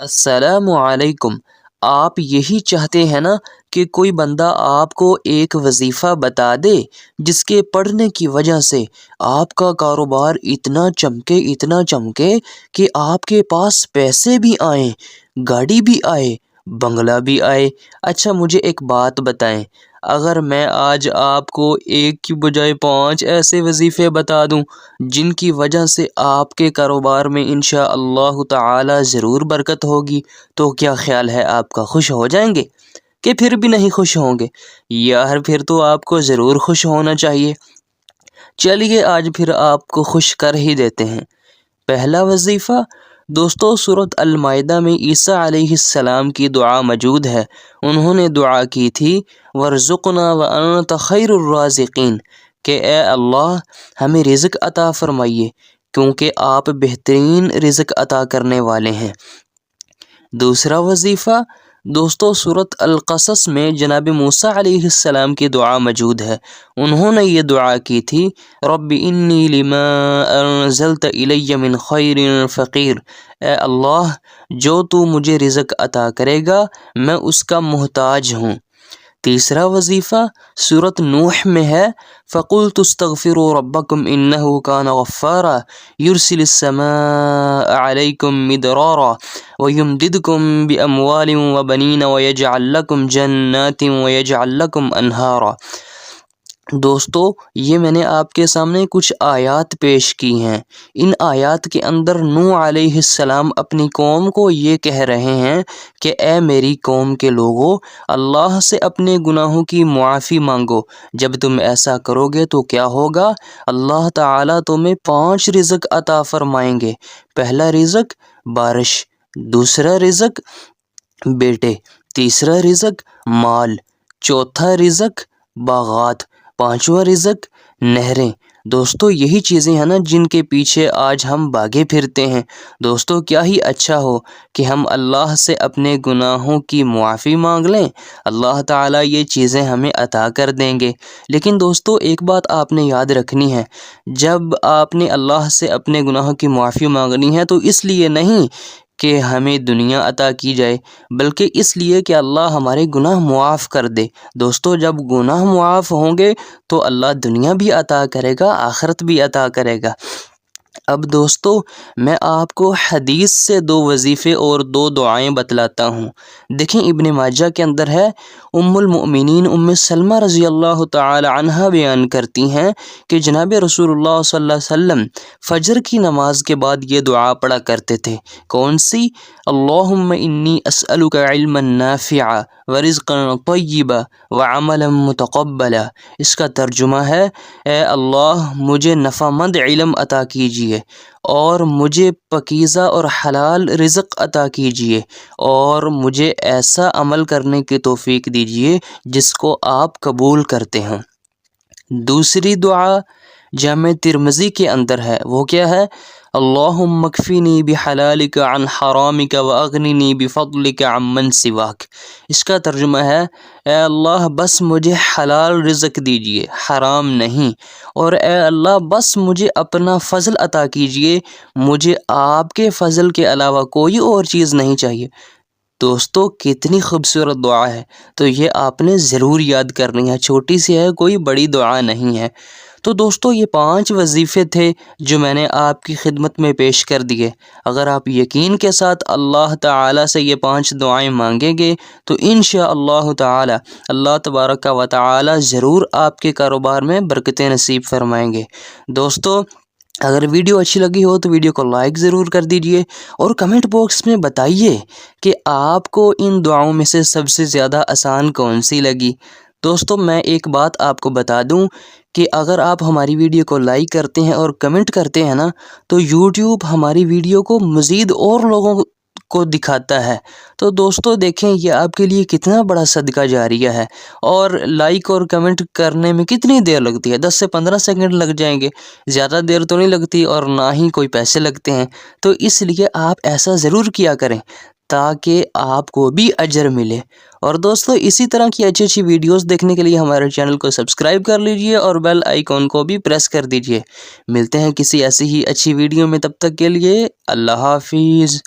السلام علیکم۔ آپ یہی چاہتے ہیں نا کہ کوئی بندہ آپ کو ایک وظیفہ بتا دے جس کے پڑھنے کی وجہ سے آپ کا کاروبار اتنا چمکے کہ آپ کے پاس پیسے بھی آئیں، گاڑی بھی آئے، بنگلہ بھی آئے۔ اچھا مجھے ایک بات بتائیں، اگر میں آج آپ کو ایک کی بجائے 5 ایسے وظیفے بتا دوں جن کی وجہ سے آپ کے کاروبار میں انشاءاللہ تعالی ضرور برکت ہوگی، تو کیا خیال ہے آپ کا؟ خوش ہو جائیں گے کہ پھر بھی نہیں خوش ہوں گے؟ یار پھر تو آپ کو ضرور خوش ہونا چاہیے۔ چلیے آج پھر آپ کو خوش کر ہی دیتے ہیں۔ پہلا وظیفہ دوستو، سورۃ المائدہ میں عیسیٰ علیہ السلام کی دعا موجود ہے۔ انہوں نے دعا کی تھی وَارْزُقْنَا وَأَنْتَ خَيْرُ الرَّازِقِينَ، کہ اے اللہ ہمیں رزق عطا فرمائیے کیونکہ آپ بہترین رزق عطا کرنے والے ہیں۔ دوسرا وظیفہ دوستو، سورۃ القصص میں جناب موسیٰ علیہ السلام کی دعا موجود ہے۔ انہوں نے یہ دعا کی تھی رب انی لما انزلت الی من خیر فقیر، اے اللہ جو تو مجھے رزق عطا کرے گا میں اس کا محتاج ہوں۔ تیسرا وظیفہ سورۃ نوح میں ہے فَقُلْتُ اسْتَغْفِرُوا رَبَّكُمْ إِنَّهُ كَانَ غَفَّارًا يُرْسِلِ السَّمَاءَ عَلَيْكُمْ مِدْرَارًا وَيُمْدِدْكُمْ بِأَمْوَالٍ وَبَنِينَ وَيَجْعَلْ لَكُمْ جَنَّاتٍ وَيَجْعَلْ لَكُمْ أَنْهَارًا۔ دوستو یہ میں نے آپ کے سامنے کچھ آیات پیش کی ہیں۔ ان آیات کے اندر نوح علیہ السلام اپنی قوم کو یہ کہہ رہے ہیں کہ اے میری قوم کے لوگو، اللہ سے اپنے گناہوں کی معافی مانگو۔ جب تم ایسا کرو گے تو کیا ہوگا؟ اللہ تعالیٰ تمہیں 5 رزق عطا فرمائیں گے۔ پہلا رزق بارش، دوسرا رزق بیٹے، تیسرا رزق مال، چوتھا رزق باغات، 5واں رزق نہریں۔ دوستو یہی چیزیں ہیں نا جن کے پیچھے آج ہم بھاگے پھرتے ہیں۔ دوستو کیا ہی اچھا ہو کہ ہم اللہ سے اپنے گناہوں کی معافی مانگ لیں، اللہ تعالیٰ یہ چیزیں ہمیں عطا کر دیں گے۔ لیکن دوستو ایک بات آپ نے یاد رکھنی ہے، جب آپ نے اللہ سے اپنے گناہوں کی معافی مانگنی ہے تو اس لیے نہیں کہ ہمیں دنیا عطا کی جائے، بلکہ اس لیے کہ اللہ ہمارے گناہ معاف کر دے۔ دوستو جب گناہ معاف ہوں گے تو اللہ دنیا بھی عطا کرے گا، آخرت بھی عطا کرے گا۔ اب دوستو میں آپ کو حدیث سے 2 وظیفے اور 2 دعائیں بتلاتا ہوں۔ دیکھیں ابن ماجہ کے اندر ہے، ام المؤمنین ام سلمہ رضی اللہ تعالی عنہ بیان کرتی ہیں کہ جناب رسول اللہ صلی اللہ علیہ وسلم فجر کی نماز کے بعد یہ دعا پڑھا کرتے تھے۔ کون سی؟ اللہم انی اسألک علما نافعا ورزقا طیبا وعملا متقبلا۔ اس کا ترجمہ ہے اے اللہ مجھے نفع مند علم عطا کیجیے اور مجھے پاکیزہ اور حلال رزق عطا کیجیے اور مجھے ایسا عمل کرنے کی توفیق دیجیے جس کو آپ قبول کرتے ہیں۔ دوسری دعا جامع ترمذی کے اندر ہے، وہ کیا ہے؟ اللہم اکفنی بحلالک عن حرامک واغننی بفضلک عمن سواک۔ اس کا ترجمہ ہے اے اللہ بس مجھے حلال رزق دیجیے، حرام نہیں، اور اے اللہ بس مجھے اپنا فضل عطا کیجیے، مجھے آپ کے فضل کے علاوہ کوئی اور چیز نہیں چاہیے۔ دوستو کتنی خوبصورت دعا ہے، تو یہ آپ نے ضرور یاد کرنی ہے، چھوٹی سی ہے، کوئی بڑی دعا نہیں ہے۔ تو دوستو یہ 5 وظیفے تھے جو میں نے آپ کی خدمت میں پیش کر دیے۔ اگر آپ یقین کے ساتھ اللہ تعالیٰ سے یہ 5 دعائیں مانگیں گے تو انشاءاللہ تعالی اللہ تبارک و تعالی ضرور آپ کے کاروبار میں برکتیں نصیب فرمائیں گے۔ دوستو اگر ویڈیو اچھی لگی ہو تو ویڈیو کو لائک ضرور کر دیجئے اور کمنٹ باکس میں بتائیے کہ آپ کو ان دعاؤں میں سے سب سے زیادہ آسان کون سی لگی۔ دوستو میں ایک بات آپ کو بتا دوں کہ اگر آپ ہماری ویڈیو کو لائک کرتے ہیں اور کمنٹ کرتے ہیں نا تو یوٹیوب ہماری ویڈیو کو مزید اور لوگوں کو دکھاتا ہے۔ تو دوستو دیکھیں یہ آپ کے لیے کتنا بڑا صدقہ جاریہ ہے، اور لائک اور کمنٹ کرنے میں کتنی دیر لگتی ہے؟ 10 سے 15 سیکنڈ لگ جائیں گے، زیادہ دیر تو نہیں لگتی اور نہ ہی کوئی پیسے لگتے ہیں۔ تو اس لیے آپ ایسا ضرور کیا کریں تاکہ آپ کو بھی اجر ملے۔ اور دوستو اسی طرح کی اچھی اچھی ویڈیوز دیکھنے کے لیے ہمارے چینل کو سبسکرائب کر لیجئے اور بیل آئیکن کو بھی پریس کر دیجئے۔ ملتے ہیں کسی ایسی ہی اچھی ویڈیو میں، تب تک کے لیے اللہ حافظ۔